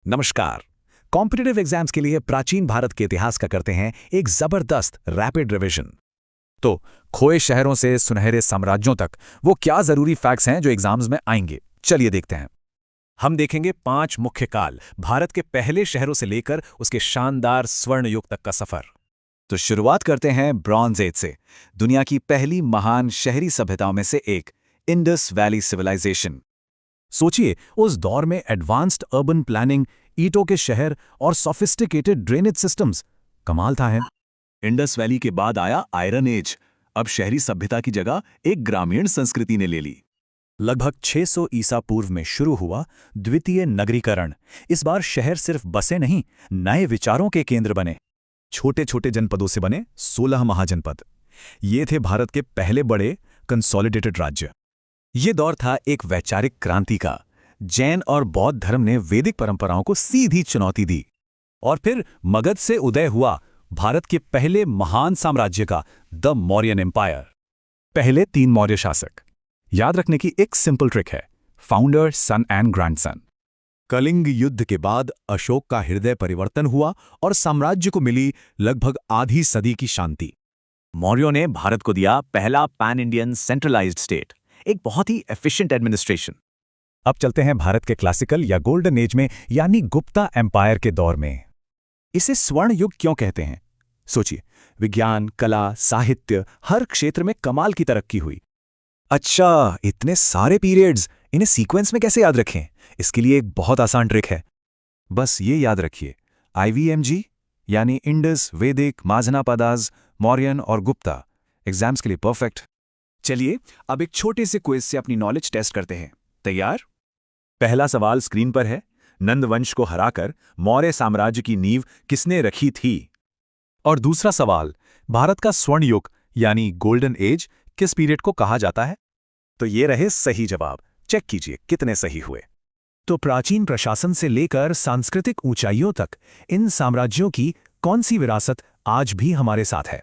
नमस्कार। Competitive exams के लिए प्राचीन भारत के इतिहास का करते हैं एक जबरदस्त रैपिड रिवीजन। तो खोए शहरों से सुनहरे साम्राज्यों तक वो क्या जरूरी फैक्ट्स हैं जो एग्जाम्स में आएंगे, चलिए देखते हैं। हम देखेंगे 5 मुख्य काल, भारत के पहले शहरों से लेकर उसके शानदार स्वर्ण युग तक का सफर। तो शुरुआत करते हैं ब्रॉन्ज एज से, दुनिया की पहली महान शहरी सभ्यताओं में से एक, इंडस वैली सिविलाइजेशन। सोचिए, उस दौर में एडवांस्ड अर्बन प्लानिंग, ईंटों के शहर और सोफिस्टिकेटेड ड्रेनेज सिस्टम्स, कमाल था है। इंडस वैली के बाद आया आयरन एज। अब शहरी सभ्यता की जगह एक ग्रामीण संस्कृति ने ले ली। लगभग 600 ईसा पूर्व में शुरू हुआ द्वितीय नगरीकरण। इस बार शहर सिर्फ बसे नहीं, नए विचारों के केंद्र बने। छोटे छोटे जनपदों से बने 16 महाजनपद। ये थे भारत के पहले बड़े कंसोलिडेटेड राज्य। ये दौर था एक वैचारिक क्रांति का। जैन और बौद्ध धर्म ने वैदिक परंपराओं को सीधी चुनौती दी। और फिर मगध से उदय हुआ भारत के पहले महान साम्राज्य का, द मौर्यन एम्पायर। पहले 3 मौर्य शासक। याद रखने की एक सिंपल ट्रिक है, फाउंडर, सन एंड ग्रैंडसन। कलिंग युद्ध के बाद अशोक का हृदय परिवर्तन हुआ और साम्राज्य को मिली लगभग आधी सदी की शांति। मौर्यों ने भारत को दिया पहला पैन इंडियन सेंट्रलाइज्ड स्टेट, एक बहुत ही एफिशिएंट एडमिनिस्ट्रेशन। अब चलते हैं भारत के क्लासिकल या गोल्डन एज में, यानी गुप्ता एम्पायर के दौर में। इसे स्वर्ण युग क्यों कहते हैं? सोचिए, विज्ञान, कला, साहित्य, हर क्षेत्र में कमाल की तरक्की हुई। अच्छा, इतने सारे पीरियड्स, इन्हें सीक्वेंस में कैसे याद रखें? इसके लिए एक बहुत आसान ट्रिक है। बस ये याद रखिए, IVMG यानी इंडस, वैदिक, माझनापादाज, मौर्यन और गुप्ता। एग्जाम्स के लिए परफेक्ट। चलिए अब एक छोटे से क्विज से अपनी नॉलेज टेस्ट करते हैं। तैयार? पहला सवाल स्क्रीन पर है। नंद वंश को हराकर मौर्य साम्राज्य की नींव किसने रखी थी? और दूसरा सवाल, भारत का स्वर्ण युग यानी गोल्डन एज किस पीरियड को कहा जाता है? तो ये रहे सही जवाब। चेक कीजिए कितने सही हुए। तो प्राचीन प्रशासन से लेकर सांस्कृतिक ऊंचाइयों तक इन साम्राज्यों की कौन सी विरासत आज भी हमारे साथ है?